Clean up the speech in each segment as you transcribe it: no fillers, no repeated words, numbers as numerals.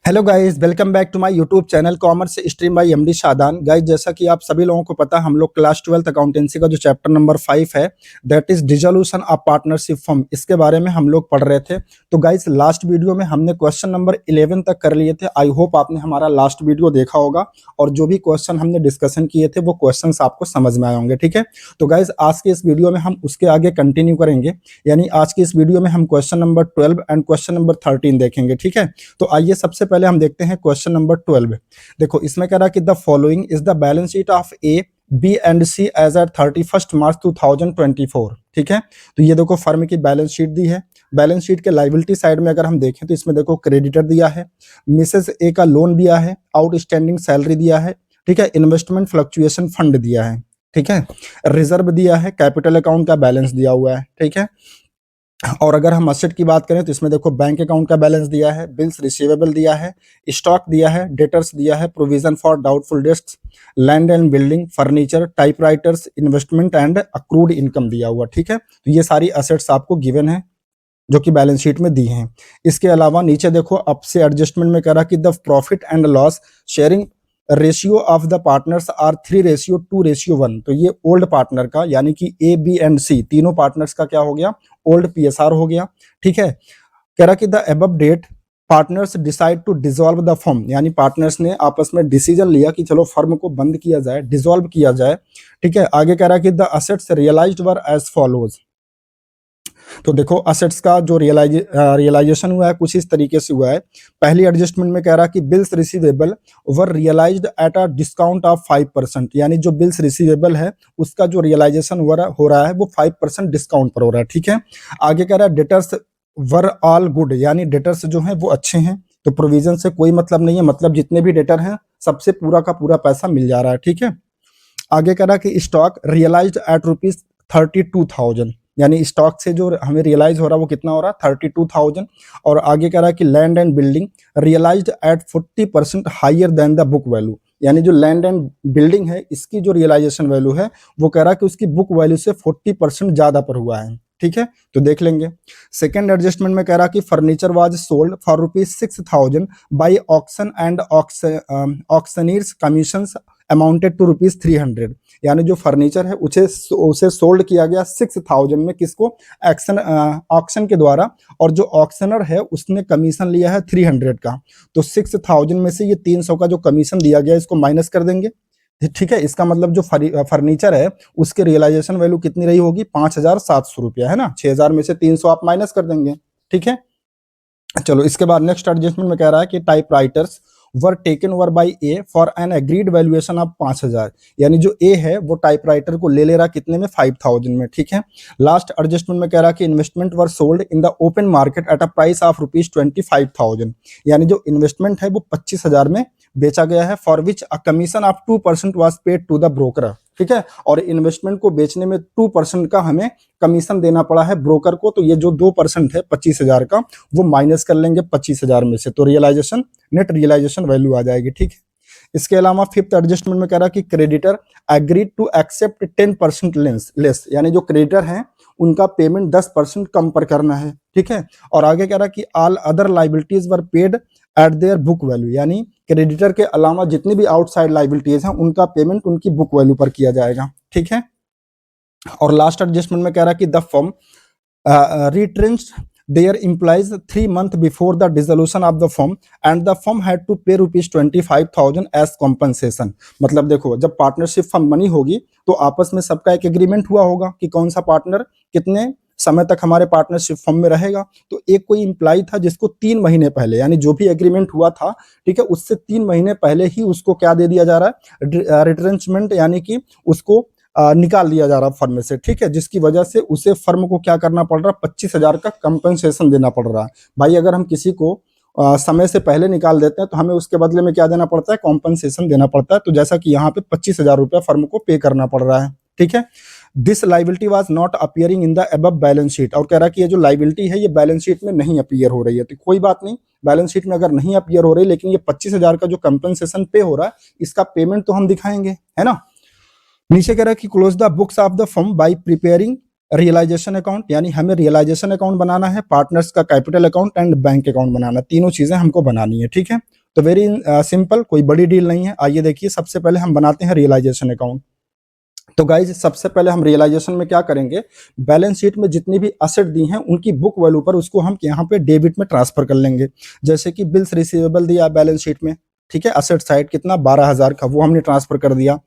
Hello guys, welcome back to my YouTube channel commerce stream by MD Shadan. Guys, जैसा कि आप सभी लोगों को पता, हम लोग क्लास 12th अकाउंटेंसी का जो चैप्टर नंबर 5 है, that is dissolution of partnership firm, इसके बारे में हम लोग पढ़ रहे थे। तो गाइस, लास्ट वीडियो में हमने क्वेश्चन नंबर 11 तक कर लिए थे। आई होप आपने हमारा लास्ट वीडियो देखा होगा और जो भी क्वेश्चन हमने डिस्कशन किए थे वो क्वेश्चन आपको समझ में आए होंगे। ठीक है, तो गाइस, आज के इस वीडियो में हम उसके आगे कंटिन्यू करेंगे, यानी आज की इस वीडियो में हम question number 12 and question number 13 देखेंगे। ठीक है, तो आइए सबसे पहले हम देखते हैं क्वेश्चन नंबर 12। देखो, इसमें कह रहा है कि the following is the balance sheet of A B and C as at 31 March 2024। ठीक है, तो ये देखो फर्म की बैलेंस शीट दी है। बैलेंस शीट के लायबिलिटी साइड में अगर हम देखें तो इसमें देखो क्रेडिटर दिया है, मिसेस ए का लोन दिया है, आउटस्टैंडिंग सैलरी दिया है, ठीक है, इन्वेस्टमेंट फ्लक्चुएशन फंड दिया है, ठीक है, रिजर्व दिया है, कैपिटल अकाउंट का बैलेंस दिया हुआ है। ठीक है, और अगर हम असेट की बात करें तो इसमें देखो बैंक अकाउंट का बैलेंस दिया है, बिल्स रिसीवेबल दिया है, स्टॉक दिया है, डेटर्स दिया है, provision for doubtful debts, land and building, furniture, typewriters, investment and accrued income दिया हुआ। ठीक है, तो ये सारी असेट्स आपको गिवन है जो कि बैलेंस शीट में दी हैं। इसके अलावा नीचे देखो अप से एडजस्टमेंट में कह रहा कि the profit and loss sharing ratio of the partners are 3:2:1। तो ये ओल्ड पार्टनर का, यानी कि ए बी एंड सी तीनों पार्टनर्स का क्या हो गया, ओल्ड पीएसआर हो गया। ठीक है, कह रहा कि the above date partners decide to dissolve the firm, यानी पार्टनर्स ने आपस में डिसीजन लिया कि चलो फर्म को बंद किया जाए, डिसॉल्व किया जाए। ठीक है, आगे कह रहा कि the assets realised were as follows. तो देखो असेट्स का जो रियलाइजेशन हुआ है कुछ इस तरीके से हुआ है। पहली एडजस्टमेंट में कह रहा कि bills receivable were realised at a discount of 5%, यानी जो बिल्स रिसीवेबल है उसका जो रियलाइजेशन हो रहा है वो 5% डिस्काउंट पर हो रहा है। ठीक है, आगे कह रहा है डेटर्स वर ऑल गुड, यानी डेटर्स जो हैं वो अच्छे हैं, तो प्रोविजन से कोई मतलब नहीं है, मतलब जितने भी डेटर हैं सबसे पूरा का पूरा पैसा मिल जा रहा है। ठीक है, आगे कह रहा कि स्टॉक रियलाइज्ड एट ₹32,000, यानी स्टॉक से जो हमें रियलाइज हो रहा है वो कितना हो रहा है, 32,000। और आगे कह रहा है कि land and building realised at 40% higher than the book value, यानी जो लैंड एंड बिल्डिंग है इसकी जो रियलाइजेशन वैल्यू है वो कह रहा है कि उसकी बुक वैल्यू से 40% ज्यादा पर हुआ है। ठीक है, तो देख लेंगे। सेकेंड एडजस्टमेंट में कह रहा कि furniture was sold for ₹6,000 by auction and auctioneers commissions amounted to ₹300, यानी जो फर्नीचर है उसे सोल्ड किया गया 6,000 में, किसको, ऑक्शन के द्वारा, और जो ऑक्शनर है उसने कमीशन लिया है 300 का। तो 6,000 में से ये 300 का जो कमीशन दिया गया इसको माइनस कर देंगे। ठीक है, इसका मतलब जो फर्नीचर है उसके रियलाइजेशन वैल्यू कितनी रही होगी, 5,700 रुपया, है ना। 6,000 में से 300 आप माइनस कर देंगे। ठीक है, चलो इसके बाद नेक्स्ट एडजस्टमेंट में कह रहा है कि typewriters were taken over by A for an agreed valuation of 5,000, यानी जो ए है वो टाइपराइटर को ले रहा कितने में, 5,000 में। ठीक है, लास्ट एडजस्टमेंट में कह रहा कि investment were sold in the open market at a price of ₹25,000, यानी जो इन्वेस्टमेंट है वो 25,000 में बेचा गया है, for which a commission of 2% was paid to the broker. ठीक है, और इन्वेस्टमेंट को बेचने में 2% का हमें कमीशन देना पड़ा है ब्रोकर को, तो ये जो 2% है 25,000 का वो माइनस कर लेंगे 25,000 में से, तो रियलाइजेशन, नेट रियलाइजेशन वैल्यू आ जाएगी। ठीक है, इसके अलावा फिफ्थ एडजस्टमेंट में कह रहा कि creditor agreed to accept 10% less, यानी जो क्रेडिटर हैं उनका पेमेंट 10% कम पर करना है। ठीक है, और आगे कह रहा कि all other liabilities were paid eight their book value, यानी क्रेडिटर के अलावा जितनी भी आउटसाइड लाइबिलिटीज हैं उनका पेमेंट उनकी बुक वैल्यू पर किया जाएगा। ठीक है, और लास्ट एडजस्टमेंट में कह रहा कि the firm retrenched their employees 3 months before the dissolution of the firm and the firm had to pay ₹25,000 as compensation। मतलब देखो, जब पार्टनरशिप फर्म बनी होगी तो आपस में सबका एक एग्रीमेंट हुआ होगा कि कौन सा पार्टनर कितने समय तक हमारे पार्टनरशिप फर्म में रहेगा। तो एक कोई इंप्लॉय था जिसको 3 महीने पहले, यानी जो भी एग्रीमेंट हुआ था, ठीक है, उससे 3 महीने पहले ही उसको क्या दे दिया जा रहा है, रिट्रेंचमेंट, यानी कि उसको निकाल दिया जा रहा फर्म में से। ठीक है, जिसकी वजह से उसे फर्म को क्या करना पड़ रहा है, 25,000 का कंपनसेशन देना पड़ रहा है। भाई अगर हम किसी को समय से पहले निकाल देते हैं तो हमें उसके बदले में क्या देना पड़ता है, कॉम्पनसेशन देना पड़ता है। तो जैसा कि यहाँ पे 25,000 रुपया फर्म को पे करना पड़ रहा है। ठीक है, this liability was not appearing in the above balance sheet, और कह रहा है कि ये जो लाइबिलिटी है ये बैलेंस शीट में नहीं अपीयर हो रही है। तो कोई बात नहीं, बैलेंस शीट में अगर नहीं अपीयर हो रही, लेकिन ये 25,000 का जो कंपनसेशन पे हो रहा है इसका पेमेंट तो हम दिखाएंगे, है ना। नीचे कह रहा है कि close the books of the firm by preparing realisation account, यानी हमें रियलाइजेशन अकाउंट बनाना है, पार्टनर्स का capital account and bank account बनाना, तीनों चीजें हमको बनानी है। ठीक है, तो वेरी सिंपल, कोई बड़ी डील नहीं है। आइए देखिए, सबसे पहले हम बनाते हैं रियलाइजेशन अकाउंट। तो गाइज सबसे पहले हम रियलाइजेशन में क्या करेंगे, बैलेंस शीट में जितनी भी असेट दी हैं उनकी बुक वैल्यू पर उसको हम यहाँ पे डेबिट में ट्रांसफर कर लेंगे। जैसे कि बिल्स रिसीवेबल दिया बैलेंस शीट में, ठीक है, असेट साइड कितना 12,000 का, वो हमने ट्रांसफर कर दिया।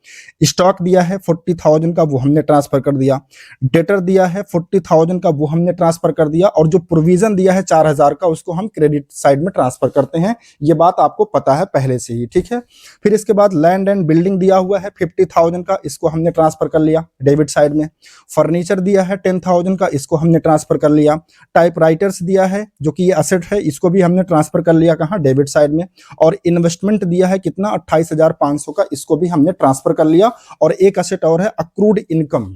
स्टॉक दिया है 40,000 का, वो हमने ट्रांसफर कर दिया। डेटर दिया है 40,000 का, वो हमने ट्रांसफर कर दिया। और जो प्रोविजन दिया है 4,000 का, उसको हम क्रेडिट साइड में ट्रांसफर करते हैं। ये बात आपको पता है पहले से ही, ठीक है। फिर इसके बाद लैंड एंड बिल्डिंग दिया हुआ है 50,000 का, इसको हमने ट्रांसफर कर लिया डेबिट साइड में। फर्नीचर दिया है 10,000 का, इसको हमने ट्रांसफर कर लिया। टाइपराइटर्स दिया है जो कि ये असेट है, इसको भी हमने ट्रांसफर कर लिया कहाँ, डेबिट साइड में। और इन्वेस्टमेंट दिया है कितना 28,500 का, इसको भी हमने ट्रांसफर कर लिया। और एक असेट और है अक्रूड इनकम,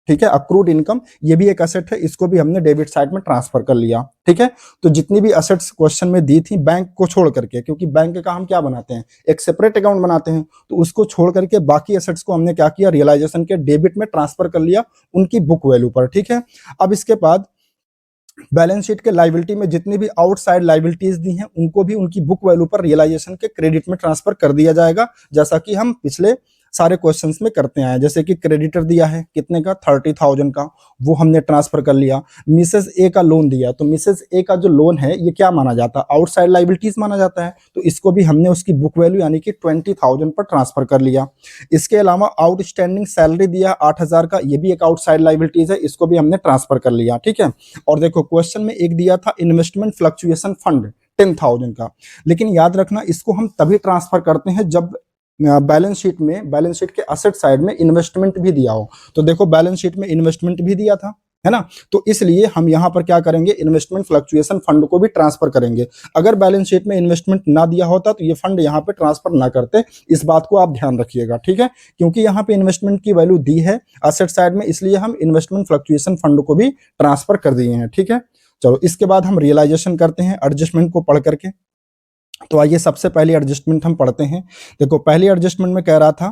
ठीक है, अक्रूड इनकम, ये भी एक असेट है, इसको भी हमने डेबिट साइड में ट्रांसफर कर लिया, ठीक है। तो जितनी भी असेट्स क्वेश्चन में दी थी बैंक को छोड़ करके, क्योंकि बैंक का हम क्या बनाते हैं, एक सेपरेट अकाउंट बनाते हैं, तो उसको छोड़ करके बाकी असेट्स को हमने क्या किया, रियलाइजेशन के डेबिट में ट्रांसफर कर लिया उनकी बुक वैल्यू पर, ठीक है। अब इसके बाद बैलेंस शीट के लाइबिलिटी में जितनी भी आउटसाइड लाइबिलिटीज दी हैं उनको भी उनकी बुक वैल्यू पर रियलाइजेशन के क्रेडिट में ट्रांसफर कर दिया जाएगा, जैसा कि हम पिछले सारे क्वेश्चंस में करते आए। जैसे कि क्रेडिटर दिया है कितने का, 30,000 का, वो हमने ट्रांसफर कर लिया। मिसेस ए का लोन दिया, तो मिसेस ए का जो लोन है ये क्या माना जाता है, आउटसाइड लाइबिलिटीज माना जाता है, तो इसको भी हमने उसकी बुक वैल्यू यानी कि 20,000 पर ट्रांसफर कर लिया। इसके अलावा आउटस्टैंडिंग सैलरी दिया 8,000 का, ये भी एक आउटसाइड लाइबिलिटीज है, इसको भी हमने ट्रांसफर कर लिया, ठीक है। और देखो क्वेश्चन में एक दिया था इन्वेस्टमेंट फ्लक्चुएशन फंड 10,000 का, लेकिन याद रखना इसको हम तभी ट्रांसफर करते हैं जब बैलेंस शीट में, बैलेंस शीट के असेट साइड में इन्वेस्टमेंट भी दिया हो। तो देखो बैलेंस शीट में इन्वेस्टमेंट भी दिया था, है ना, तो इसलिए हम यहां पर क्या करेंगे, इन्वेस्टमेंट फ्लक्चुएशन फंड को भी ट्रांसफर करेंगे। अगर बैलेंस शीट में इन्वेस्टमेंट ना दिया होता तो ये फंड यहां पे ट्रांसफर ना करते, इस बात को आप ध्यान रखिएगा, ठीक है। क्योंकि यहाँ पे इन्वेस्टमेंट की वैल्यू दी है असेट साइड में, इसलिए हम इन्वेस्टमेंट फ्लक्चुएशन फंड को भी ट्रांसफर कर दिए हैं, ठीक है। चलो इसके बाद हम रियलाइजेशन करते हैं एडजस्टमेंट को पढ़ करके। तो आइए सबसे पहली एडजस्टमेंट हम पढ़ते हैं। देखो पहली एडजस्टमेंट में कह रहा था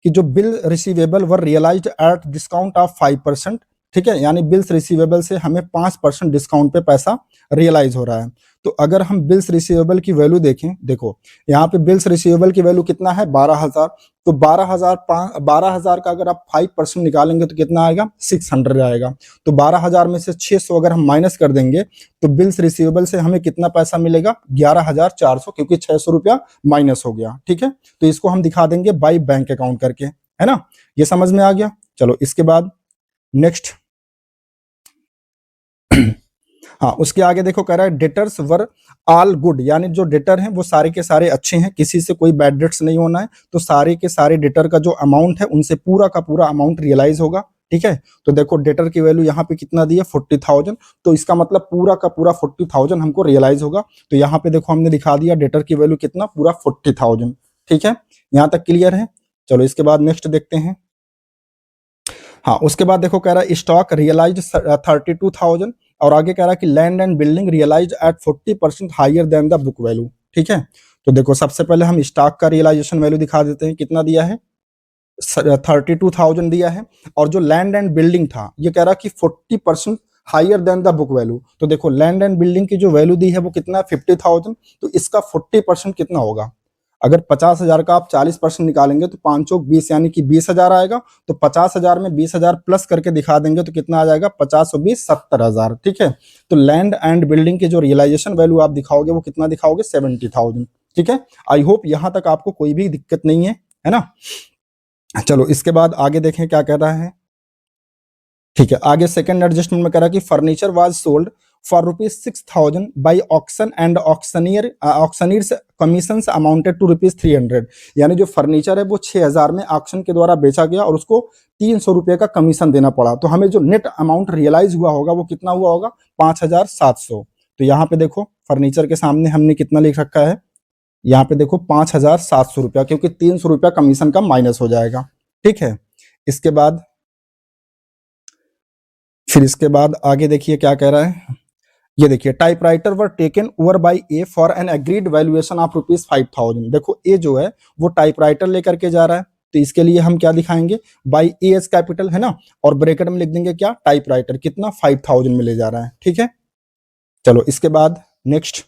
कि जो bill receivable were realised at discount of 5%, ठीक है, यानी बिल्स रिसीवेबल से हमें 5% डिस्काउंट पे पैसा रियलाइज हो रहा है। तो अगर हम बिल्स रिसीवेबल की वैल्यू देखें, देखो यहाँ पे बिल्स रिसीवेबल की वैल्यू कितना है 12,000, तो 12,000 का अगर आप 5% निकालेंगे तो कितना आएगा 600 आएगा। तो 12,000 में से 600 अगर हम माइनस कर देंगे तो बिल्स रिसीवेबल से हमें कितना पैसा मिलेगा 11,400, क्योंकि 600 रुपया माइनस हो गया, ठीक है। तो इसको हम दिखा देंगे बाई बैंक अकाउंट करके, है ना, ये समझ में आ गया। चलो इसके बाद नेक्स्ट हाँ, उसके आगे देखो कह रहा है डेटर्स वर ऑल गुड, यानी जो डेटर हैं वो सारे के सारे अच्छे हैं, किसी से कोई बैड डेट्स नहीं होना है। तो सारे के सारे डेटर का जो अमाउंट है उनसे पूरा का पूरा अमाउंट रियलाइज होगा, ठीक है। तो देखो डेटर की वैल्यू यहाँ पे कितना दी है 40,000, तो इसका मतलब पूरा का पूरा 40,000 हमको रियलाइज होगा। तो यहाँ पे देखो हमने दिखा दिया डेटर की वैल्यू कितना, पूरा 40,000, ठीक है। यहाँ तक क्लियर है। चलो इसके बाद नेक्स्ट देखते हैं। हाँ, उसके बाद देखो कह रहा है स्टॉक रियलाइज 32,000, और आगे कह रहा है कि land and building realise at 40% higher than the book value, ठीक है। तो देखो सबसे पहले हम स्टॉक का रियलाइजेशन वैल्यू दिखा देते हैं, कितना दिया है 32,000 दिया है। और जो लैंड एंड बिल्डिंग था ये कह रहा कि 40% higher than the book value. तो देखो लैंड एंड बिल्डिंग की जो वैल्यू दी है वो कितना है 50,000, तो इसका 40% कितना होगा, अगर 50,000 का आप 40% निकालेंगे तो 5 चौक 20 यानी कि 20,000 आएगा। तो 50,000 में 20,000 प्लस करके दिखा देंगे तो कितना आ जाएगा 50 और 20 70,000, ठीक है। तो लैंड एंड बिल्डिंग की जो रियलाइजेशन वैल्यू आप दिखाओगे वो कितना दिखाओगे 70,000, ठीक है। आई होप यहां तक आपको कोई भी दिक्कत नहीं है ना। चलो इसके बाद आगे देखें क्या कह रहा है, ठीक है। आगे सेकंड एडजस्टमेंट में कह रहा है कि furniture was sold for ₹6,000 by auction and auctioneers commissions amounted to ₹300, यानी जो फर्नीचर है वो 6,000 में ऑक्शन के द्वारा बेचा गया और उसको 300 रुपये का कमीशन देना पड़ा। तो हमें जो नेट अमाउंट रियलाइज हुआ होगा वो कितना हुआ होगा 5,700। तो यहाँ पे देखो फर्नीचर के सामने हमने कितना लिख रखा है, यहाँ पे देखो 5,700 रुपया, क्योंकि 300 रुपया कमीशन का माइनस हो जाएगा, ठीक है। इसके बाद फिर इसके बाद आगे देखिए क्या कह रहा है, ये देखिए typewriter were taken over by A for an agreed valuation of ₹5,000। देखो ए जो है वो टाइपराइटर लेकर के जा रहा है, तो इसके लिए हम क्या दिखाएंगे बाय ए एस कैपिटल, है ना, और ब्रैकेट में लिख देंगे क्या टाइपराइटर कितना 5,000 में ले जा रहा है, ठीक है। चलो इसके बाद नेक्स्ट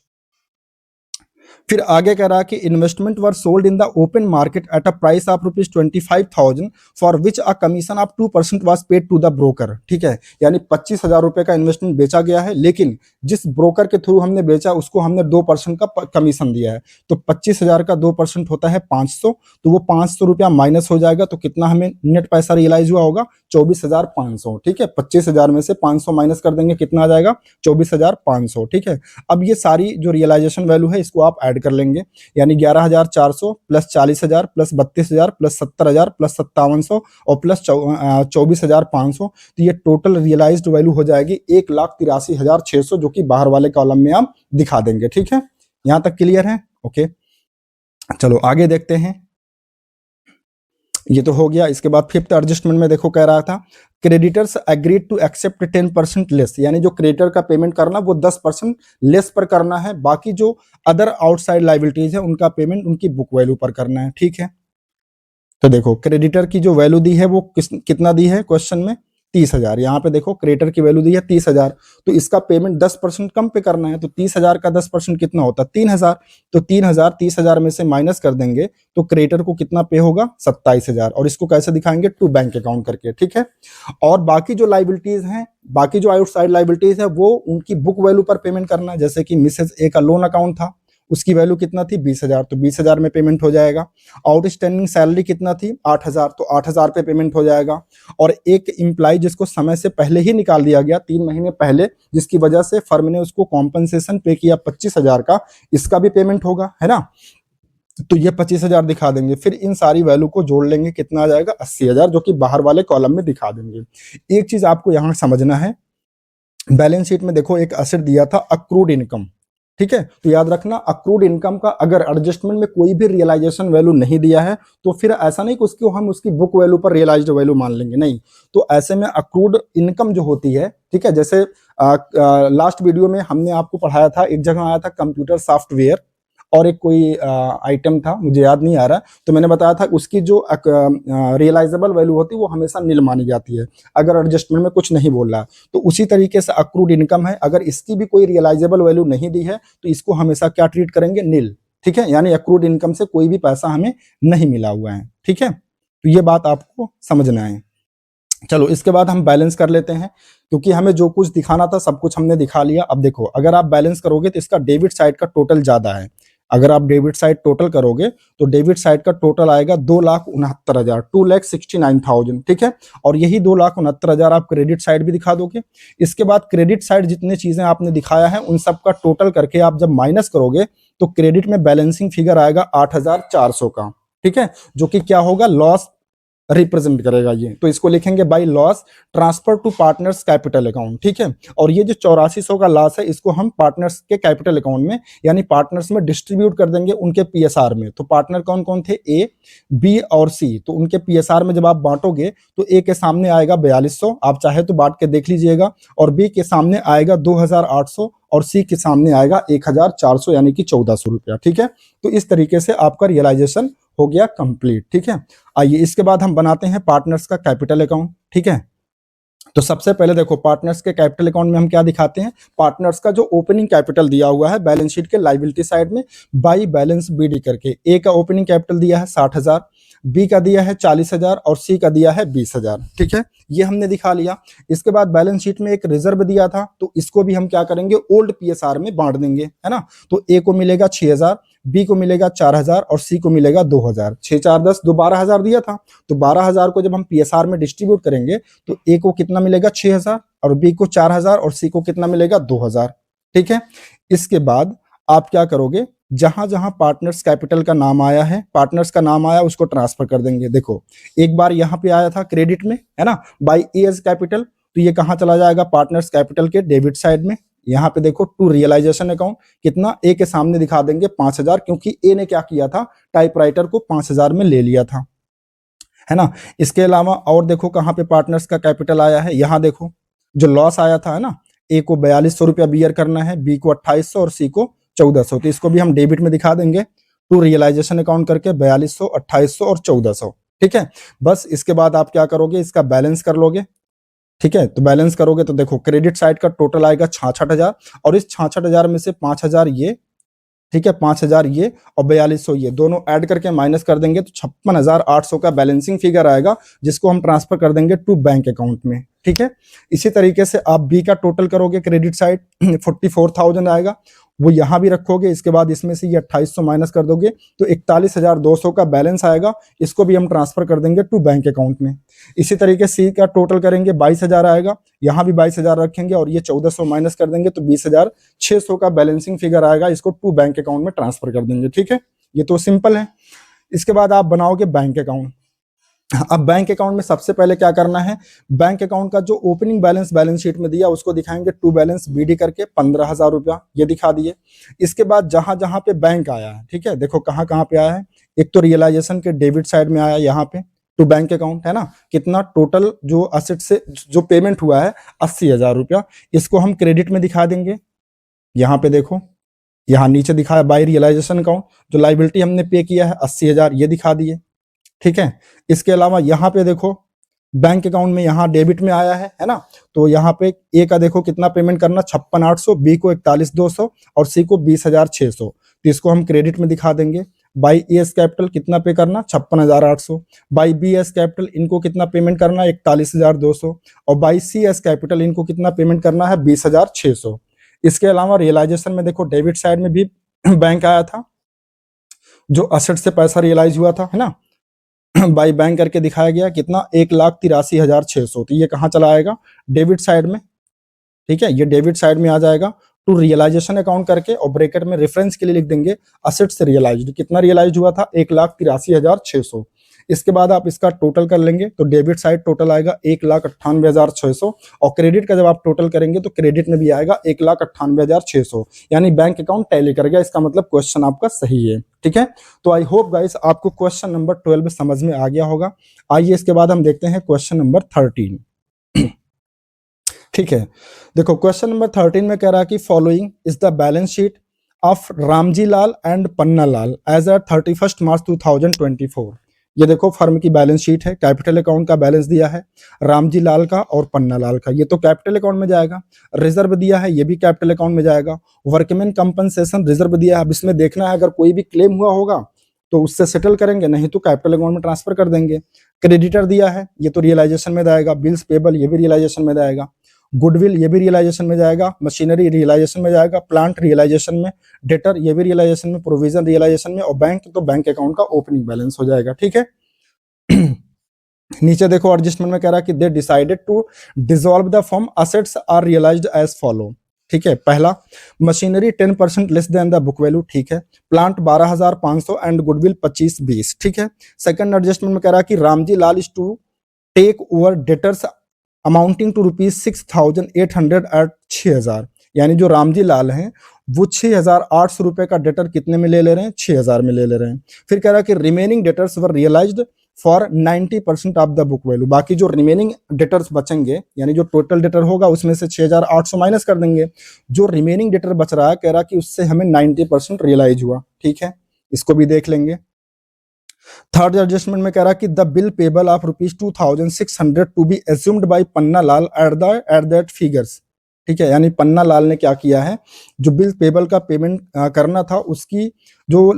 फिर आगे कह रहा है कि investment were sold in the open market at a price of ₹25,000 for which a commission of 2% was paid to the broker. ठीक है, यानी 25,000 रुपए का इन्वेस्टमेंट बेचा गया है, लेकिन जिस ब्रोकर के थ्रू हमने बेचा उसको हमने 2% का कमीशन दिया है। तो 25,000 का 2% होता है 500, तो वो 500 रुपया माइनस हो जाएगा, तो कितना हमें नेट पैसा रियलाइज हुआ होगा? 24,500। ठीक है, 25,000 में से 500 माइनस कर देंगे, कितना आ जाएगा? 24,500। ठीक है, अब ये सारी जो रियलाइजेशन वैल्यू है इसको आप ऐड कर लेंगे, यानी 11,400 प्लस 40,000 प्लस 32,000 प्लस 70,000 प्लस 5700 और प्लस 24,500, तो ये टोटल रियलाइज्ड वैल्यू हो जाएगी 1,83,600, जो कि बाहर वाले कॉलम में आप दिखा देंगे। ठीक है, यहां तक क्लियर है? ओके, चलो आगे देखते हैं। ये तो हो गया। इसके बाद फिफ्थ एडजस्टमेंट में देखो कह रहा था creditors agreed to accept 10% less, यानी जो क्रेडिटर का पेमेंट करना वो 10% लेस पर करना है, बाकी जो अदर आउटसाइड लाइबिलिटीज है उनका पेमेंट उनकी बुक वैल्यू पर करना है। ठीक है, तो देखो क्रेडिटर की जो वैल्यू दी है वो कितना दी है क्वेश्चन में? 30,000। यहाँ पे देखो क्रेडिटर की वैल्यू दी है 30,000, तो इसका पेमेंट 10% कम पे करना है, तो 30,000 का 10% कितना होता है? 3,000। तो 3,000 30,000 में से माइनस कर देंगे तो क्रेडिटर को कितना पे होगा? 27,000। और इसको कैसे दिखाएंगे? टू बैंक अकाउंट करके। ठीक है, और बाकी जो लाइबिलिटीज हैं, बाकी जो आउटसाइड लाइबिलिटीज है वो उनकी बुक वैल्यू पर पेमेंट करना है। जैसे कि मिसेज ए का लोन अकाउंट था, उसकी वैल्यू कितना थी? 20,000, तो 20,000 में पेमेंट हो जाएगा। आउटस्टैंडिंग सैलरी कितना थी? 8,000, तो 8,000 पे पेमेंट हो जाएगा। और एक एम्प्लॉय जिसको समय से पहले ही निकाल दिया गया, 3 महीने पहले, जिसकी वजह से फर्म ने उसको कॉम्पनसेशन पे किया 25,000 का, इसका भी पेमेंट होगा, है ना? तो ये 25,000 दिखा देंगे। फिर इन सारी वैल्यू को जोड़ लेंगे, कितना आ जाएगा? 80,000, जो कि बाहर वाले कॉलम में दिखा देंगे। एक चीज आपको यहां समझना है, बैलेंस शीट में देखो एक एसेट दिया था अक्रूड इनकम। ठीक है, तो याद रखना अक्रूड इनकम का अगर एडजस्टमेंट में कोई भी रियलाइजेशन वैल्यू नहीं दिया है तो फिर ऐसा नहीं कि उसको हम उसकी बुक वैल्यू पर रियलाइज्ड वैल्यू मान लेंगे, नहीं। तो ऐसे में अक्रूड इनकम जो होती है, ठीक है, जैसे लास्ट वीडियो में हमने आपको पढ़ाया था, एक जगह आया था कंप्यूटर सॉफ्टवेयर और एक कोई आइटम था, मुझे याद नहीं आ रहा, तो मैंने बताया था उसकी जो रियलाइजेबल वैल्यू होती है वो हमेशा नील मानी जाती है अगर एडजस्टमेंट में कुछ नहीं बोल रहा है। तो उसी तरीके से अक्रूड इनकम है, अगर इसकी भी कोई रियलाइजेबल वैल्यू नहीं दी है तो इसको हमेशा क्या ट्रीट करेंगे? नील। ठीक है, यानी अक्रूड इनकम से कोई भी पैसा हमें नहीं मिला हुआ है। ठीक है, तो ये बात आपको समझना है। चलो इसके बाद हम बैलेंस कर लेते हैं, क्योंकि हमें जो कुछ दिखाना था सब कुछ हमने दिखा लिया। अब देखो अगर आप बैलेंस करोगे तो इसका डेबिट साइड का टोटल ज्यादा है। अगर आप डेबिट साइड टोटल करोगे तो डेबिट साइड का टोटल आएगा 2,69,000, 2,69,000। ठीक है, और यही 2,69,000 आप क्रेडिट साइड भी दिखा दोगे। इसके बाद क्रेडिट साइड जितने चीजें आपने दिखाया है उन सब का टोटल करके आप जब माइनस करोगे तो क्रेडिट में बैलेंसिंग फिगर आएगा 8,400 का। ठीक है, जो कि क्या होगा? लॉस रिप्रेजेंट करेगा ये, तो इसको लिखेंगे by loss transfer to partners capital account. ठीक है, और ये जो 8400 का लॉस है इसको हम पार्टनर्स के कैपिटल अकाउंट में यानी पार्टनर्स में डिस्ट्रीब्यूट कर देंगे उनके पीएसआर में। तो पार्टनर कौन कौन थे? ए, बी और सी। तो उनके पीएसआर में जब आप बांटोगे तो ए के सामने आएगा 4200, आप चाहे तो बांट के देख लीजिएगा, और बी के सामने आएगा 2,800 और सी के सामने आएगा 1,400, यानी कि 1,400 रुपया। ठीक है, तो इस तरीके से आपका रियलाइजेशन हो गया कंप्लीट। ठीक है, आइए इसके बाद हम बनाते हैं पार्टनर्स का कैपिटल अकाउंट। ठीक है, तो सबसे पहले देखो पार्टनर्स के कैपिटल अकाउंट में हम क्या दिखाते हैं? पार्टनर्स का जो ओपनिंग कैपिटल दिया हुआ है बैलेंस शीट के लायबिलिटी साइड में बाई बैलेंस बीडी करके, ए का ओपनिंग कैपिटल दिया है 60,000, बी का दिया है 40,000 और सी का दिया है 20,000। ठीक है, ये हमने दिखा लिया। इसके बाद बैलेंस शीट में एक रिजर्व दिया था, तो इसको भी हम क्या करेंगे? ओल्ड पीएसआर में बांट देंगे, है ना। तो ए को मिलेगा 6,000, बी को मिलेगा 4,000 और सी को मिलेगा 2,000। 6 4 10 दो 12,000 दिया था, तो 12,000 को जब हम पीएसआर में डिस्ट्रीब्यूट करेंगे तो ए को कितना मिलेगा? 6,000 और बी को 4,000 और सी को कितना मिलेगा? 2,000। ठीक है, इसके बाद आप क्या करोगे? जहां जहां पार्टनर्स कैपिटल का नाम आया है, पार्टनर्स का नाम आया उसको ट्रांसफर कर देंगे। देखो एक बार यहां पे आया था क्रेडिट में, है ना, बाई ए एज कैपिटल, तो ये कहां चला जाएगा? पार्टनर्स कैपिटल के डेबिट साइड में। यहाँ पे देखो टू रियलाइजेशन अकाउंट, कितना? ए के सामने दिखा देंगे 5,000, क्योंकि ए ने क्या किया था? टाइपराइटर को 5,000 में ले लिया था, है ना। इसके अलावा और देखो कहाँ पे पार्टनर्स का कैपिटल आया है, यहाँ देखो जो लॉस आया था, है ना, ए को 4,200 रुपया बियर करना है, बी को 2,800 और सी को 1,400, तो इसको भी हम डेबिट में दिखा देंगे टू रियलाइजेशन अकाउंट करके 4,200, 2,800 और 1,400। ठीक है, बस इसके बाद आप क्या करोगे? इसका बैलेंस कर लोगे। ठीक है, तो बैलेंस करोगे तो देखो क्रेडिट साइड का टोटल आएगा 66,000 और इस 66,000 में से 5,000 ये, ठीक है, 5,000 ये और 4200 ये दोनों ऐड करके माइनस कर देंगे तो 56,800 का बैलेंसिंग फिगर आएगा, जिसको हम ट्रांसफर कर देंगे टू बैंक अकाउंट में। ठीक है, इसी तरीके से आप बी का टोटल करोगे क्रेडिट साइड 44,000 आएगा, वो यहां भी रखोगे, इसके बाद इसमें से ये 2800 माइनस कर दोगे तो 41,200 का बैलेंस आएगा, इसको भी हम ट्रांसफर कर देंगे टू बैंक अकाउंट में। इसी तरीके सी का टोटल करेंगे 22,000 आएगा, यहाँ भी 22,000 रखेंगे और ये 1400 माइनस कर देंगे तो 20,600 का बैलेंसिंग फिगर आएगा, इसको टू बैंक अकाउंट में ट्रांसफर कर देंगे। ठीक है, ये तो सिंपल है। इसके बाद आप बनाओगे बैंक अकाउंट। अब बैंक अकाउंट में सबसे पहले क्या करना है, बैंक अकाउंट का जो ओपनिंग बैलेंस शीट में दिया उसको दिखाएंगे टू बैलेंस बीडी करके 15,000 रुपया ये दिखा दिए। इसके बाद जहां जहां पे बैंक आया है, ठीक है, देखो कहां कहां पे आया है, एक तो रियलाइजेशन के डेबिट साइड में आया, यहाँ पे टू बैंक अकाउंट है ना, कितना टोटल जो असेट से जो पेमेंट हुआ है 80,000 रुपया, इसको हम क्रेडिट में दिखा देंगे। यहाँ पे देखो, यहाँ नीचे दिखाया बाय रियलाइजेशन अकाउंट, जो लाइबिलिटी हमने पे किया है 80,000 ये दिखा दिए। ठीक है, इसके अलावा यहाँ पे देखो बैंक अकाउंट में यहाँ डेबिट में आया है ना, तो यहाँ पे ए का देखो कितना पेमेंट करना 56,800, बी को 41,200 और सी को 20,600, तो इसको हम क्रेडिट में दिखा देंगे। बाई ए एस कैपिटल कितना पे करना 56,800, बाई बी एस कैपिटल इनको कितना पेमेंट करना 41,200 और बाई सी एस कैपिटल इनको कितना पेमेंट करना है 20,600। इसके अलावा रियलाइजेशन में देखो डेबिट साइड में भी बैंक आया था, जो असेट से पैसा रियलाइज हुआ था, है ना, बाई बैंक करके दिखाया गया कितना 1,83,600, तो ये कहाँ चला आएगा डेबिट साइड में। ठीक है, ये डेबिट साइड में आ जाएगा टू रियलाइजेशन अकाउंट करके, और ब्रैकेट में रेफरेंस के लिए लिख देंगे असेट से रियलाइज्ड, कितना रियलाइज हुआ था 1,83,600। इसके बाद आप इसका टोटल कर लेंगे तो डेबिट साइड टोटल आएगा 1,98,600 और क्रेडिट का जब आप टोटल करेंगे तो क्रेडिट में भी आएगा 1,98,600, यानी बैंक अकाउंट टैली कर गया, इसका मतलब क्वेश्चन आपका सही है। ठीक है, तो आई होप गाइस आपको क्वेश्चन नंबर 12 समझ में आ गया होगा। आइए इसके बाद हम देखते हैं क्वेश्चन नंबर 13। ठीक है, देखो क्वेश्चन नंबर 13 में कह रहा है कि following is the balance sheet of Ramji Lal and Panna Lal as at 31 March 2024। ये देखो फर्म की बैलेंस शीट है, कैपिटल अकाउंट का बैलेंस दिया है रामजी लाल का और पन्ना लाल का, ये तो कैपिटल अकाउंट में जाएगा। रिजर्व दिया है, ये भी कैपिटल अकाउंट में जाएगा। वर्कमैन कंपनसेशन रिजर्व दिया है, अब इसमें देखना है अगर कोई भी क्लेम हुआ होगा तो उससे सेटल करेंगे, नहीं तो कैपिटल अकाउंट में ट्रांसफर कर देंगे। क्रेडिटर दिया है, ये तो रियलाइजेशन में जाएगा। बिल्स पेबल ये भी रियलाइजेशन में जाएगा। गुडविल ये भी रियलाइजेशन में जाएगा। मशीनरी रियलाइजेशन में जाएगा। प्लांट रियलाइजेशन में। डेटर ये भी रियलाइजेशन में। प्रोविजन रियलाइजेशन में। और बैंक तो बैंक अकाउंट का ओपनिंग बैलेंस हो जाएगा। ठीक है, नीचे देखो एडजस्टमेंट में कह रहा है कि they decided to dissolve the firm, assets are realised as follow. ठीक है, पहला machinery 10% less than the book value. ठीक है, प्लांट 12,500 एंड गुडविल 25-20। ठीक है, सेकंड एडजस्टमेंट में कह रहा है कि Ramji Lal is to take over debtors amounting to ₹6,800 at 6,000, यानी जो रामजी लाल हैं वो 6,800 रुपए का डेटर कितने में ले रहे हैं, 6,000 में ले रहे हैं। फिर कह रहा है कि remaining debtors were realised for 90% of the book value, बाकी जो रिमेनिंग डेटर्स बचेंगे यानी जो टोटल डेटर होगा उसमें से 6,800 माइनस कर देंगे, जो रिमेनिंग डेटर बच रहा है कह रहा कि उससे हमें 90% रियलाइज हुआ। ठीक है, इसको भी देख लेंगे। थर्ड एडजस्टमेंट में कह रहा कि the bill payable of ₹2,600 to be assumed by Panna Lal at that figures. ठीक है, यानी पन्ना लाल ने क्या किया है, जो बिल पेबल का पेमेंट करना था उसकी जो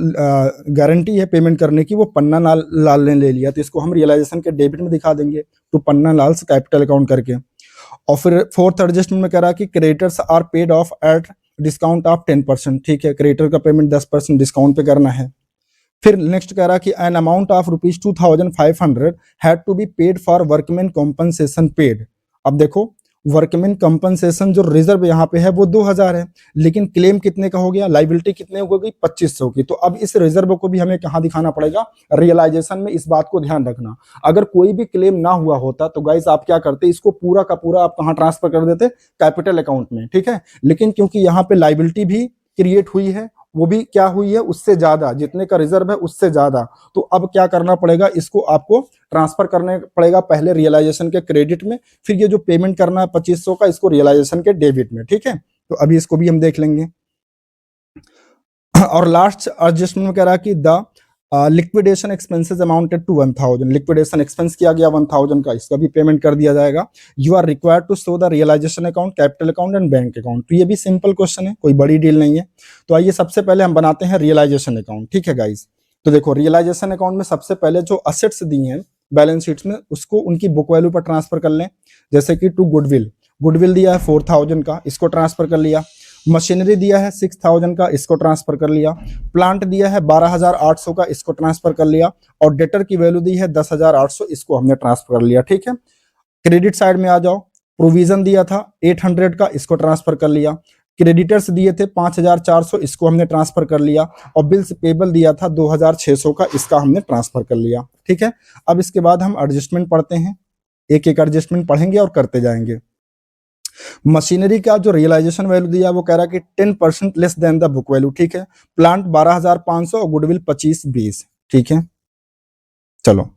गारंटी है पेमेंट करने की वो पन्ना लाल ने ले लिया, तो इसको हम रियलाइजेशन के डेबिट में दिखा देंगे तो पन्ना लाल से कैपिटल अकाउंट करके। और फिर फोर्थ एडजस्टमेंट में कह रहा कि creditors are paid off at discount of 10%। ठीक है, क्रेडिटर का पेमेंट 10% डिस्काउंट पे करना है। फिर नेक्स्ट कह रहा कि an amount of ₹2,500 had to be paid for workman compensation paid. अब देखो वर्कमैन कंपनसेशन जो रिजर्व यहाँ पे है वो 2,000 है, लेकिन क्लेम कितने का हो गया, लाइबिलिटी कितने हो गई 2,500 की, तो अब इस रिजर्व को भी हमें कहाँ दिखाना पड़ेगा, रियलाइजेशन में। इस बात को ध्यान रखना, अगर कोई भी क्लेम ना हुआ होता तो गाइस आप क्या करते, इसको पूरा का पूरा आप कहाँ ट्रांसफर कर देते, कैपिटल अकाउंट में। ठीक है, लेकिन क्योंकि यहाँ पे लाइबिलिटी भी क्रिएट हुई है, वो भी क्या हुई है उससे ज्यादा, जितने का रिजर्व है उससे ज्यादा, तो अब क्या करना पड़ेगा, इसको आपको ट्रांसफर करने पड़ेगा पहले रियलाइजेशन के क्रेडिट में, फिर ये जो पेमेंट करना है 2,500 का इसको रियलाइजेशन के डेबिट में। ठीक है, तो अभी इसको भी हम देख लेंगे। और लास्ट एडजस्टमेंट में कह रहा कि the liquidation expenses amounted to 1000, liquidation expense किया गया 1000 का, इसका भी पेमेंट कर दिया जाएगा। You are required to show the realisation account, capital account and bank account. तो ये भी सिंपल क्वेश्चन है, कोई बड़ी डील नहीं है। तो आइए सबसे पहले हम बनाते हैं रियलाइजेशन अकाउंट, ठीक है गाइज। तो देखो रियलाइजेशन अकाउंट में सबसे पहले जो असेट्स दी हैं बैलेंस शीट्स में, उसको उनकी बुक वैल्यू पर ट्रांसफर कर लें। जैसे कि टू गुडविल, गुडविल दिया है 4000 का, इसको ट्रांसफर कर लिया। मशीनरी दिया है 6000 का, इसको ट्रांसफर कर लिया। प्लांट दिया है 12800 का, इसको ट्रांसफर कर लिया। और डेटर की वैल्यू दी है 10800, इसको हमने ट्रांसफर कर लिया, ठीक है। क्रेडिट साइड में आ जाओ, प्रोविजन दिया था 800 का, इसको ट्रांसफर कर लिया। क्रेडिटर्स दिए थे 5400, इसको हमने ट्रांसफर कर लिया। और बिल्स पेबल दिया था 2600 का, इसका हमने ट्रांसफर कर लिया, ठीक है। अब इसके बाद हम एडजस्टमेंट पढ़ते हैं, एक एक एडजस्टमेंट पढ़ेंगे और करते जाएंगे। मशीनरी का जो रियलाइजेशन वैल्यू दिया वो कह रहा है कि 10% less than the book value, ठीक है। प्लांट 12500 और गुडविल 2520, ठीक है। चलो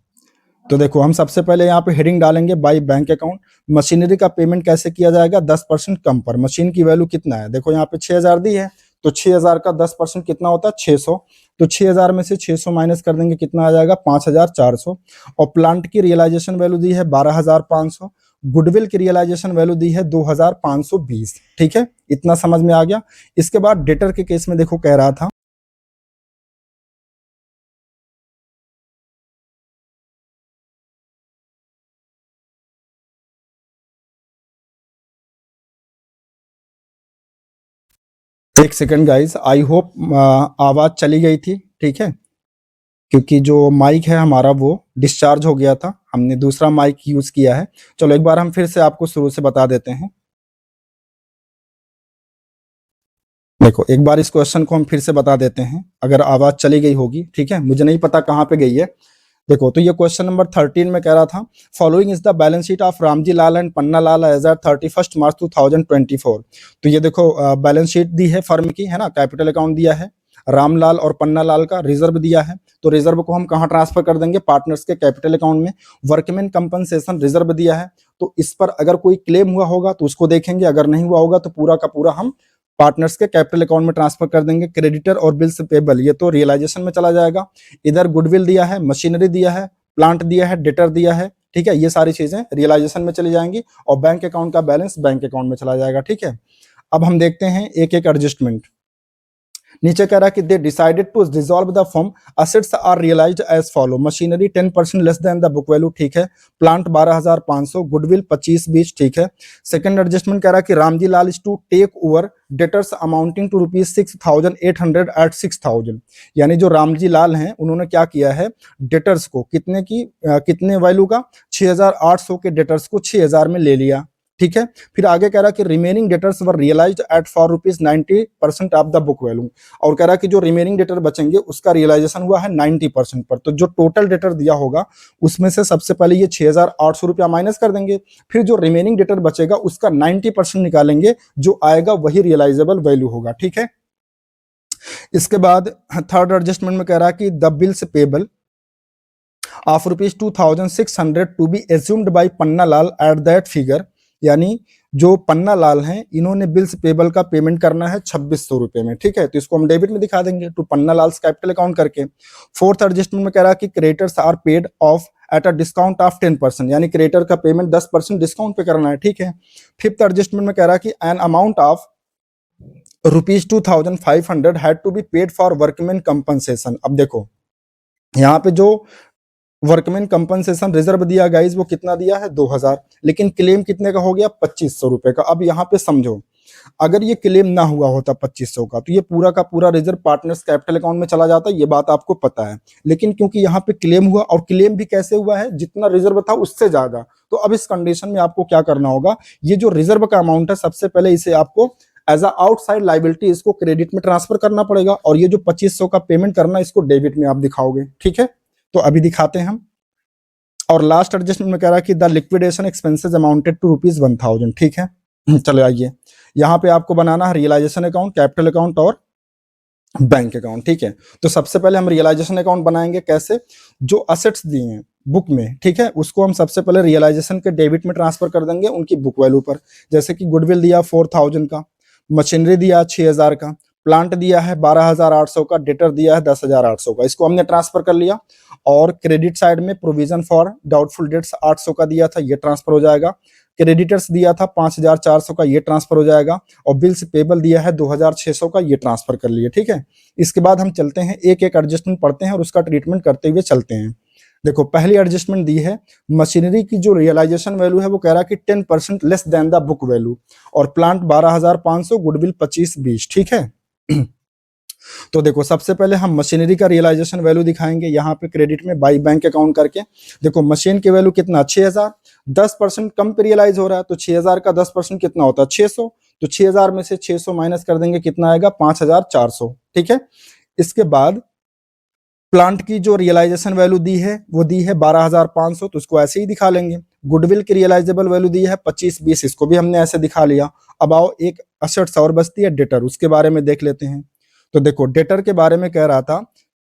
तो देखो हम सबसे पहले यहाँ पे हेडिंग डालेंगे बाय बैंक अकाउंट। मशीनरी का पेमेंट कैसे किया जाएगा, 10% कम पर। मशीन की वैल्यू कितना है, देखो यहाँ पे 6000 दी है, तो 6000 का 10% कितना होता है 600। तो 6000 में से 600 माइनस कर देंगे, कितना आ जाएगा 5400। और प्लांट की रियलाइजेशन वैल्यू दी है 12500, गुडविल की रियलाइजेशन वैल्यू दी है 2520, ठीक है। इतना समझ में आ गया। इसके बाद डेटर के केस में देखो कह रहा था एक सेकंड गाइस, आई होप आवाज चली गई थी, ठीक है। क्योंकि जो माइक है हमारा वो डिस्चार्ज हो गया था, हमने दूसरा माइक यूज किया है। चलो एक बार हम फिर से आपको शुरू से बता देते हैं। देखो एक बार इस क्वेश्चन को हम फिर से बता देते हैं, अगर आवाज चली गई होगी, ठीक है। मुझे नहीं पता कहाँ पे गई है। देखो तो ये क्वेश्चन नंबर 13 में कह रहा था, following is the balance sheet of Ramji Lal and Panna Lal as at 31 March 2024। तो ये देखो बैलेंस शीट दी है फर्म की, है ना। कैपिटल अकाउंट दिया है रामलाल और पन्ना लाल का, रिजर्व दिया है। तो रिजर्व को हम कहाँ ट्रांसफर कर देंगे, पार्टनर्स के कैपिटल अकाउंट में। वर्कमैन कंपनसेशन रिजर्व दिया है, तो इस पर अगर कोई क्लेम हुआ होगा तो उसको देखेंगे, अगर नहीं हुआ होगा तो पूरा का पूरा हम पार्टनर्स के कैपिटल अकाउंट में ट्रांसफर कर देंगे। क्रेडिटर और बिल्स पेबल ये तो रियलाइजेशन में चला जाएगा। इधर गुडविल दिया है, मशीनरी दिया है, प्लांट दिया है, डेटर दिया है, ठीक है। ये सारी चीजें रियलाइजेशन में चली जाएंगी और बैंक अकाउंट का बैलेंस बैंक अकाउंट में चला जाएगा, ठीक है। अब हम देखते हैं एक एक एडजस्टमेंट। नीचे कह रहा है कि they decided to dissolve the firm, assets are realised as follow. Machinery 10% less than the book value, ठीक है। प्लांट 12500, गुडविल 2520, ठीक है। सेकंड एडजस्टमेंट कह रहा है कि Ramji Lal is to take over debtors amounting to ₹6800 at 6000। यानी जो रामजी लाल हैं उन्होंने क्या किया है, डेटर्स को कितने वैल्यू का 6800 के डेटर्स को 6000 में ले लिया, ठीक है। फिर आगे कह रहा कि remaining debtors were realised at for ₹90% of the book value. और कह रहा कि जो रिमेनिंग डेटर बचेंगे उसका रियलाइजेशन हुआ है 90% पर। तो जो टोटल डेटर दिया होगा उसमें से सबसे पहले ये 6800 रुपया माइनस कर देंगे, फिर जो रिमेनिंग डेटर बचेगा उसका 90% निकालेंगे, जो आएगा वही रियलाइजेबल वैल्यू होगा, ठीक है। इसके बाद थर्ड एडजस्टमेंट में कह रहा है कि the bills payable of ₹2600 to be assumed by Panna Lal at that figure. यानी जो पन्ना लाल हैं इन्होंने बिल्स पेबल का पेमेंट करना है 2600 रुपए में, ठीक है। तो इसको हम डेबिट में दिखा देंगे to Panna Lal capital account करके। फोर्थ एडजस्टमेंट में कह रहा है कि creditors are paid off at a discount of 10%, यानी क्रेडिटर का पेमेंट 10% डिस्काउंट पे करना है, ठीक है। फिफ्थ एडजस्टमेंट में कह रहा है कि an amount of ₹2500 had to be paid for workman compensation. अब देखो यहाँ पे जो वर्कमैन कंपनसेशन रिजर्व दिया गाइज वो कितना दिया है 2000, लेकिन क्लेम कितने का हो गया 2500 रुपए का। अब यहाँ पे समझो, अगर ये क्लेम ना हुआ होता 2500 का तो ये पूरा का पूरा रिजर्व पार्टनर्स कैपिटल अकाउंट में चला जाता, ये बात आपको पता है। लेकिन क्योंकि यहाँ पे क्लेम हुआ, और क्लेम भी कैसे हुआ है, जितना रिजर्व था उससे ज्यादा। तो अब इस कंडीशन में आपको क्या करना होगा, ये जो रिजर्व का अमाउंट है सबसे पहले इसे आपको एज अ आउटसाइड लाइबिलिटी इसको क्रेडिट में ट्रांसफर करना पड़ेगा, और ये जो 2500 का पेमेंट करना इसको डेबिट में आप दिखाओगे, ठीक है। तो अभी दिखाते हैं हम। और लास्ट एडजस्टमेंट में कह रहा है कि the liquidation expenses amounted to ₹1000, ठीक है। चलो आइए, यहाँ पे आपको बनाना है रियलाइजेशन अकाउंट, कैपिटल अकाउंट और बैंक अकाउंट, ठीक है। तो सबसे पहले हम रियलाइजेशन अकाउंट बनाएंगे कैसे, जो असेट्स दिए हैं बुक में, ठीक है, उसको हम सबसे पहले रियलाइजेशन के डेबिट में ट्रांसफर कर देंगे उनकी बुक वैल्यू पर। जैसे कि गुडविल दिया 4000 का, मशीनरी दिया 6000 का, प्लांट दिया है 12,800 का, डेटर दिया है 10,800 का, इसको हमने ट्रांसफर कर लिया। और क्रेडिट साइड में प्रोविजन फॉर डाउटफुल डेट्स 800 का दिया था, ये ट्रांसफर हो जाएगा। क्रेडिटर्स दिया था 5,400 का, ये ट्रांसफर हो जाएगा। और बिल्स पेबल दिया है 2,600 का, ये ट्रांसफर कर लिए। ठीक है, इसके बाद हम चलते हैं एक एक एडजस्टमेंट पढ़ते हैं और उसका ट्रीटमेंट करते हुए चलते हैं। देखो, पहली एडजस्टमेंट दी है, मशीनरी की जो रियलाइजेशन वैल्यू है वो कह रहा है कि 10% less than the book value, और प्लांट 12,500, गुडविल 25-20। ठीक है। तो देखो, सबसे पहले हम मशीनरी का रियलाइजेशन वैल्यू दिखाएंगे यहाँ पे क्रेडिट में बाई बैंक अकाउंट करके। देखो, मशीन की वैल्यू कितना, 6,000, 10% कम पे रियलाइज हो रहा है, तो 6,000 का 10% कितना होता है, 600। तो 6,000 में से 600 माइनस कर देंगे, कितना आएगा, 5,400। ठीक है। इसके बाद प्लांट की जो रियलाइजेशन वैल्यू दी है वो दी है 12,500, तो इसको ऐसे ही दिखा लेंगे। गुडविल की रियलाइजेबल वैल्यू दी है 25-20, इसको भी हमने ऐसे दिखा लिया। अब आओ, एक असेट्स और बचती है, डेटर, उसके बारे में देख लेते हैं। तो देखो, डेटर के बारे में कह रहा था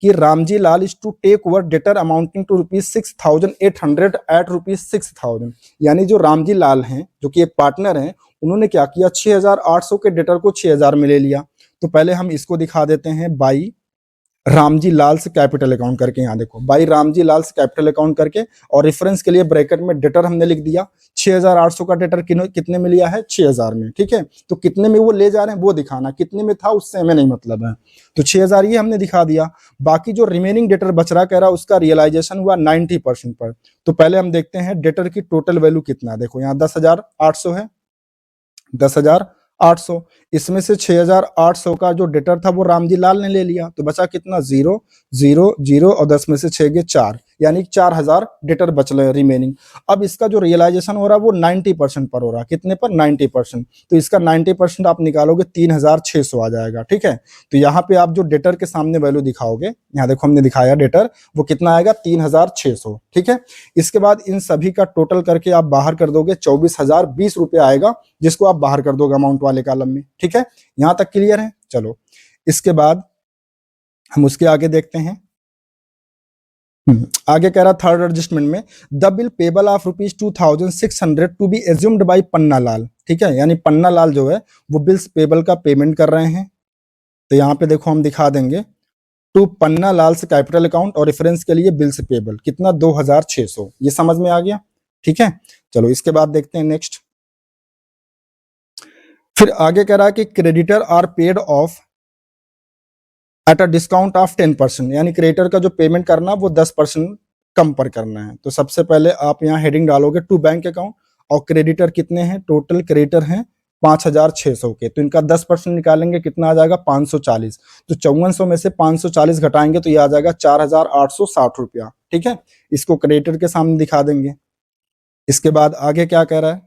कि Ramji Lal is to take over debtor amounting to ₹6,800 at ₹6,000। यानी जो रामजी लाल हैं, जो कि एक पार्टनर हैं, उन्होंने क्या किया, 6,800 के डेटर को 6,000 में ले लिया। तो पहले हम इसको दिखा देते हैं, by Ramji Lals capital account करके। यहाँ देखो, by Ramji Lals capital account करके, और रेफरेंस के लिए ब्रैकेट में डेटर हमने लिख दिया। 6,800 का डेटर कितने में लिया है, 6,000 में। ठीक है, तो कितने में वो ले जा रहे हैं वो दिखाना, कितने में था उससे हमें नहीं मतलब है। तो 6,000 ये हमने दिखा दिया। बाकी जो रिमेनिंग डेटर बच रहा, कह रहा उसका रियलाइजेशन हुआ 90% पर। तो पहले हम देखते हैं डेटर की टोटल वैल्यू कितना है। देखो, यहाँ 10,800 है, 10,800, इसमें से 6,800 का जो डेटर था वो रामजी लाल ने ले लिया, तो बचा कितना, 0 0 0, और 10 में से 6 गए 4, यानी 4,000 डेटर बच रहे रिमेनिंग। अब इसका जो रियलाइजेशन हो रहा है वो 90% पर हो रहा है, कितने पर, 90%। तो इसका 90% आप निकालोगे 3,600 आ जाएगा। ठीक है, तो यहाँ पे आप जो डेटर के सामने वैल्यू दिखाओगे, यहाँ देखो हमने दिखाया डेटर, वो कितना आएगा, 3,600। ठीक है, इसके बाद इन सभी का टोटल करके आप बाहर कर दोगे, 24,020 रुपये आएगा, जिसको आप बाहर कर दोगे अमाउंट वाले कॉलम में। ठीक है, यहां तक क्लियर है। चलो, इसके बाद हम उसके आगे देखते हैं। आगे कह रहा थर्ड एडजस्टमेंट में, the bill payable of ₹2,600 to be assumed by Panna Lal. ठीक है, यानी पन्ना लाल जो है वो बिल्स पेबल का पेमेंट कर रहे हैं। तो यहाँ पे देखो हम दिखा देंगे, टू पन्ना लाल से कैपिटल अकाउंट, और रेफरेंस के लिए बिल्स पेबल कितना, 2,600। ये समझ में आ गया। ठीक है, चलो इसके बाद देखते हैं नेक्स्ट। फिर आगे कह रहा है कि creditor are paid off at a discount of 10%, यानी क्रेडिटर का जो पेमेंट करना वो 10% कम पर करना है। तो सबसे पहले आप यहाँ हेडिंग डालोगे टू बैंक अकाउंट, और क्रेडिटर कितने हैं, टोटल क्रेडिटर हैं 5,600 के, तो इनका 10% निकालेंगे, कितना आ जाएगा, 540। तो 5400 में से 540 घटाएंगे तो ये आ जाएगा 4,860 रुपया। ठीक है, इसको क्रेडिटर के सामने दिखा देंगे। इसके बाद आगे क्या कह रहा है,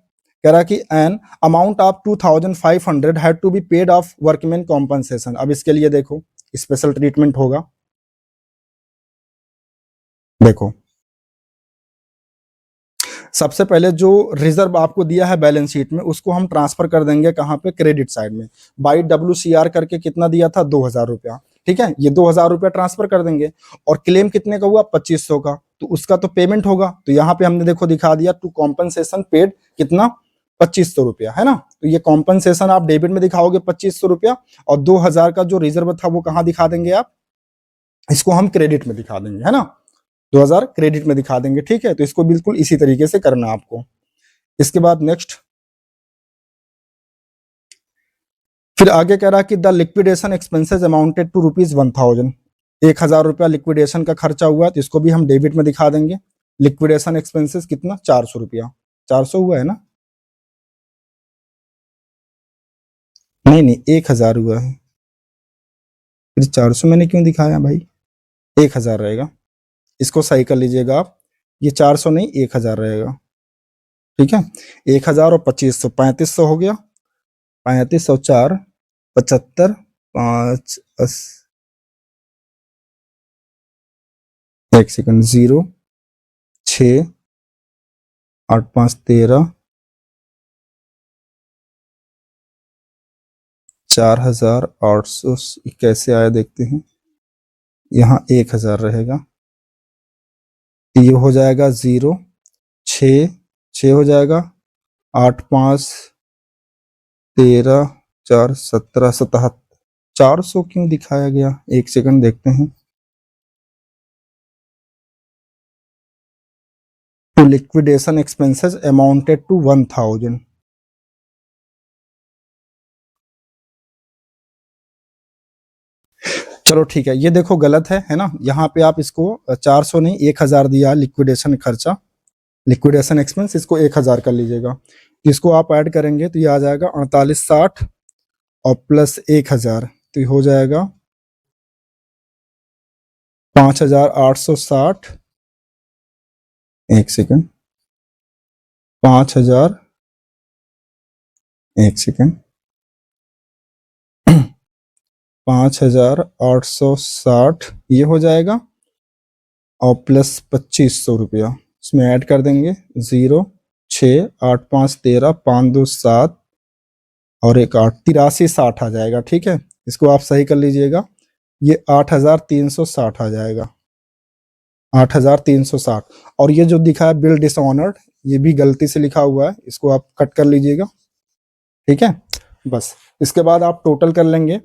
कह रहा है कि an amount of 2,500 had to be paid off workman compensation. अब इसके लिए देखो स्पेशल ट्रीटमेंट होगा। देखो, सबसे पहले जो रिजर्व आपको दिया है बैलेंस शीट में, उसको हम ट्रांसफर कर देंगे कहां पे, क्रेडिट साइड में। बाई WCR करके कितना दिया था, 2,000 रुपया। ठीक है, ये 2,000 रुपया ट्रांसफर कर देंगे। और क्लेम कितने का हुआ, 2,500 का, तो उसका तो पेमेंट होगा। तो यहाँ पे हमने देखो दिखा दिया, टू कॉम्पनसेशन पेड कितना, 2,500 रुपया, है ना। तो ये कॉम्पनसेशन आप डेबिट में दिखाओगे 2,500 रुपया, और 2,000 का जो रिजर्व था वो कहाँ दिखा देंगे आप, इसको हम क्रेडिट में दिखा देंगे, है ना। 2,000 क्रेडिट में दिखा देंगे। ठीक है, तो इसको बिल्कुल इसी तरीके से करना आपको। इसके बाद नेक्स्ट, फिर आगे कह रहा है कि the liquidation expenses amounted to ₹1,000, 1,000 रुपया लिक्विडेशन का खर्चा हुआ, तो इसको भी हम डेबिट में दिखा देंगे। लिक्विडेशन एक्सपेंसेस कितना, 400 रुपया, 400 हुआ है ना, नहीं नहीं 1,000 हुआ है, फिर 400 मैंने क्यों दिखाया भाई, 1,000 रहेगा, इसको सही कर लीजिएगा आप, ये 400 नहीं 1,000 रहेगा। ठीक है, 1,000 और 2,500, 3,500 हो गया, 3,500 और 4, 75, 5, 1 सेकंड, 0, 6, 8, 5, 13, 4,800 कैसे आया देखते हैं, यहाँ 1,000 रहेगा, ये हो जाएगा 0, 6, 6 हो जाएगा, 8, 5, 13, 4, 17, 77, 400 क्यों दिखाया गया, एक सेकंड देखते हैं। To liquidation expenses amounted to 1000। चलो ठीक है, ये देखो गलत है ना। यहाँ पे आप इसको 400 नहीं 1000 दिया लिक्विडेशन खर्चा, लिक्विडेशन एक्सपेंस, इसको 1000 कर लीजिएगा। इसको आप ऐड करेंगे तो ये आ जाएगा 4860 और प्लस 1000, तो ये हो जाएगा 5860। एक सेकंड, 5000, एक सेकंड, 5860 ये हो जाएगा और प्लस 2500 रुपया इसमें ऐड कर देंगे। 0 6 8 5 13 5 2 7 और 1 8 8360 आ जाएगा। ठीक है, इसको आप सही कर लीजिएगा, ये 8360 आ जाएगा, 8360। और ये जो दिखा है बिल डिसऑनर्ड, ये भी गलती से लिखा हुआ है, इसको आप कट कर लीजिएगा। ठीक है, बस इसके बाद आप टोटल कर लेंगे।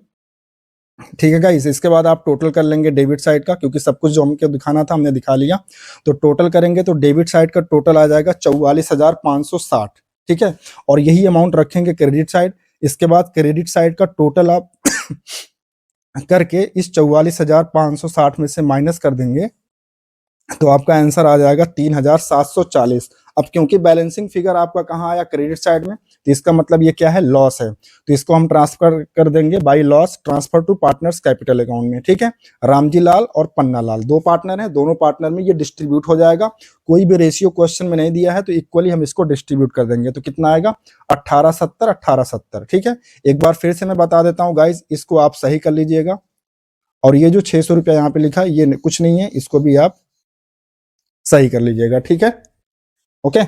ठीक है गाइस, इसके बाद आप टोटल कर लेंगे डेबिट साइड का, क्योंकि सब कुछ जो हमको दिखाना था हमने दिखा लिया। तो टोटल करेंगे तो डेबिट साइड का टोटल आ जाएगा 44,560। ठीक है, और यही अमाउंट रखेंगे क्रेडिट साइड। इसके बाद क्रेडिट साइड का टोटल आप करके इस 44,560 में से माइनस कर देंगे तो आपका आंसर आ जाएगा 3,740। अब क्योंकि बैलेंसिंग फिगर आपका कहाँ आया, क्रेडिट साइड में, तो इसका मतलब ये क्या है, लॉस है। तो इसको हम ट्रांसफर कर देंगे by loss transfer to partners capital account में। ठीक है, रामजी लाल और पन्ना लाल दो पार्टनर हैं, दोनों पार्टनर में ये डिस्ट्रीब्यूट हो जाएगा। कोई भी रेशियो क्वेश्चन में नहीं दिया है तो इक्वली हम इसको डिस्ट्रीब्यूट कर देंगे। तो कितना आएगा, 1870 1870। ठीक है, एक बार फिर से मैं बता देता हूँ गाइज, इसको आप सही कर लीजिएगा। और ये जो 600 रुपया यहाँ पे लिखा है ये कुछ नहीं है, इसको भी आप सही कर लीजिएगा। ठीक है, ओके।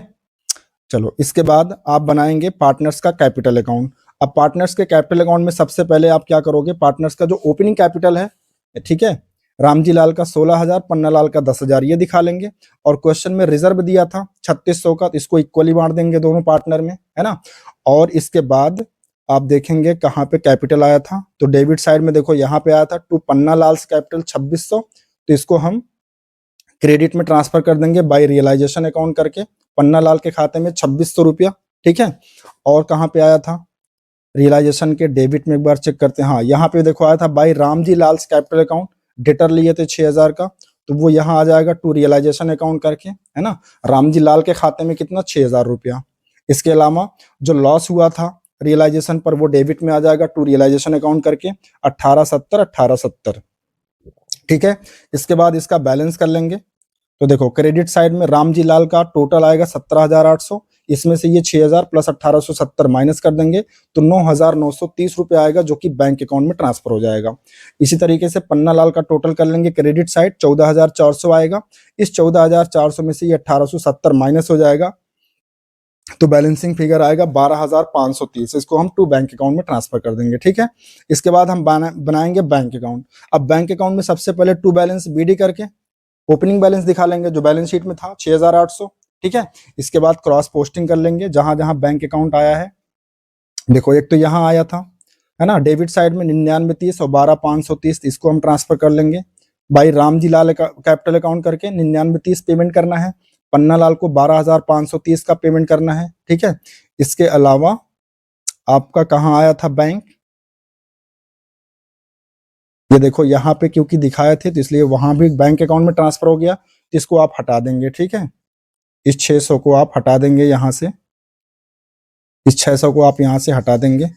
चलो इसके बाद आप बनाएंगे पार्टनर्स का कैपिटल अकाउंट। अब पार्टनर्स के कैपिटल अकाउंट में सबसे पहले आप क्या करोगे, पार्टनर्स का जो ओपनिंग कैपिटल है, ठीक है, रामजी लाल का 16,000, पन्ना लाल का 10,000 ये दिखा लेंगे। और क्वेश्चन में रिजर्व दिया था 3600 का, तो इसको इक्वली बांट देंगे दोनों पार्टनर में, है ना। और इसके बाद आप देखेंगे कहाँ पे कैपिटल आया था, तो डेबिट साइड में देखो यहाँ पे आया था टू पन्ना लाल कैपिटल 2600, तो इसको हम क्रेडिट में ट्रांसफर कर देंगे बाय रियलाइजेशन अकाउंट करके पन्ना लाल के खाते में 2600 रुपया। ठीक है, और कहाँ पे आया था रियलाइजेशन के डेबिट में, एक बार चेक करते हैं। हाँ, यहाँ पे देखो आया था bye Ramji Lal capital account, debtor लिए थे 6000 का, तो वो यहाँ आ जाएगा टू रियलाइजेशन अकाउंट करके, है ना। रामजी लाल के खाते में कितना, 6000 रुपया। इसके अलावा जो लॉस हुआ था रियलाइजेशन पर वो डेबिट में आ जाएगा टू रियलाइजेशन अकाउंट करके 1870 1870। ठीक है, इसके बाद इसका बैलेंस कर लेंगे। तो देखो क्रेडिट साइड में रामजी लाल का टोटल आएगा 17,800, इसमें से ये 6,000 प्लस 1870 माइनस कर देंगे तो 9,930 रुपए आएगा, जो कि बैंक अकाउंट में ट्रांसफर हो जाएगा। इसी तरीके से पन्ना लाल का टोटल कर लेंगे, क्रेडिट साइड 14,400 आएगा, इस 14,400 में से ये 1870 माइनस हो जाएगा तो बैलेंसिंग फिगर आएगा 12,530, इसको हम टू बैंक अकाउंट में ट्रांसफर कर देंगे। ठीक है, इसके बाद हम बनाएंगे बैंक अकाउंट। अब बैंक अकाउंट में सबसे पहले टू बैलेंस बीडी करके ओपनिंग बैलेंस दिखा लेंगे जो बैलेंस शीट में था 6,800। ठीक है, इसके बाद क्रॉस पोस्टिंग कर लेंगे जहां जहां बैंक अकाउंट आया है। देखो एक तो यहाँ आया था, है ना, डेबिट साइड में 9930 और 12,530, इसको हम ट्रांसफर कर लेंगे by Ramji Lal capital account करके 9930 पेमेंट करना है, पन्ना लाल को 12,530 का पेमेंट करना है। ठीक है, इसके अलावा आपका कहाँ आया था बैंक, ये देखो यहाँ पे क्योंकि दिखाए थे तो इसलिए वहां भी बैंक अकाउंट में ट्रांसफर हो गया, तो इसको आप हटा देंगे। ठीक है, इस 600 को आप हटा देंगे यहाँ से, इस 600 को आप यहाँ से हटा देंगे।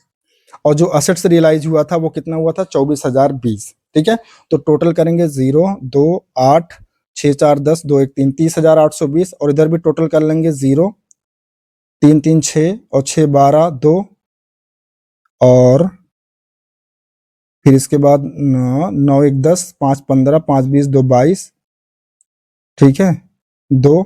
और जो असेट्स रियलाइज हुआ था वो कितना हुआ था, 24,020। ठीक है, तो टोटल करेंगे 0 2 8 6 4 10 2 1 3 30,820, और इधर भी टोटल कर लेंगे 0 3 3 6 और 6 12 2 और फिर इसके बाद 9 1 10 5 15 5 20 2 22। ठीक है, 2,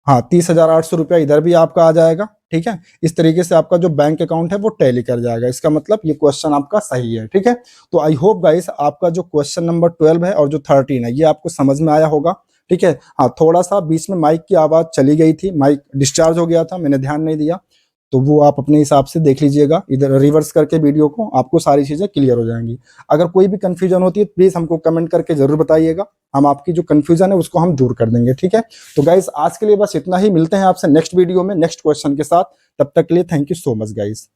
हाँ 30,800 रुपया इधर भी आपका आ जाएगा। ठीक है, इस तरीके से आपका जो बैंक अकाउंट है वो टैली कर जाएगा। इसका मतलब ये क्वेश्चन आपका सही है। ठीक है, तो आई होप गाइस आपका जो क्वेश्चन नंबर 12 है और जो 13 है ये आपको समझ में आया होगा। ठीक है, हाँ थोड़ा सा बीच में माइक की आवाज चली गई थी, माइक डिस्चार्ज हो गया था, मैंने ध्यान नहीं दिया। तो वो आप अपने हिसाब से देख लीजिएगा, इधर रिवर्स करके वीडियो को, आपको सारी चीज़ें क्लियर हो जाएंगी। अगर कोई भी कंफ्यूजन होती है प्लीज़ हमको कमेंट करके ज़रूर बताइएगा, हम आपकी जो कंफ्यूजन है उसको हम दूर कर देंगे, ठीक है। तो गाइज आज के लिए बस इतना ही, मिलते हैं आपसे नेक्स्ट वीडियो में नेक्स्ट क्वेश्चन के साथ, तब तक के लिए thank you so much guys.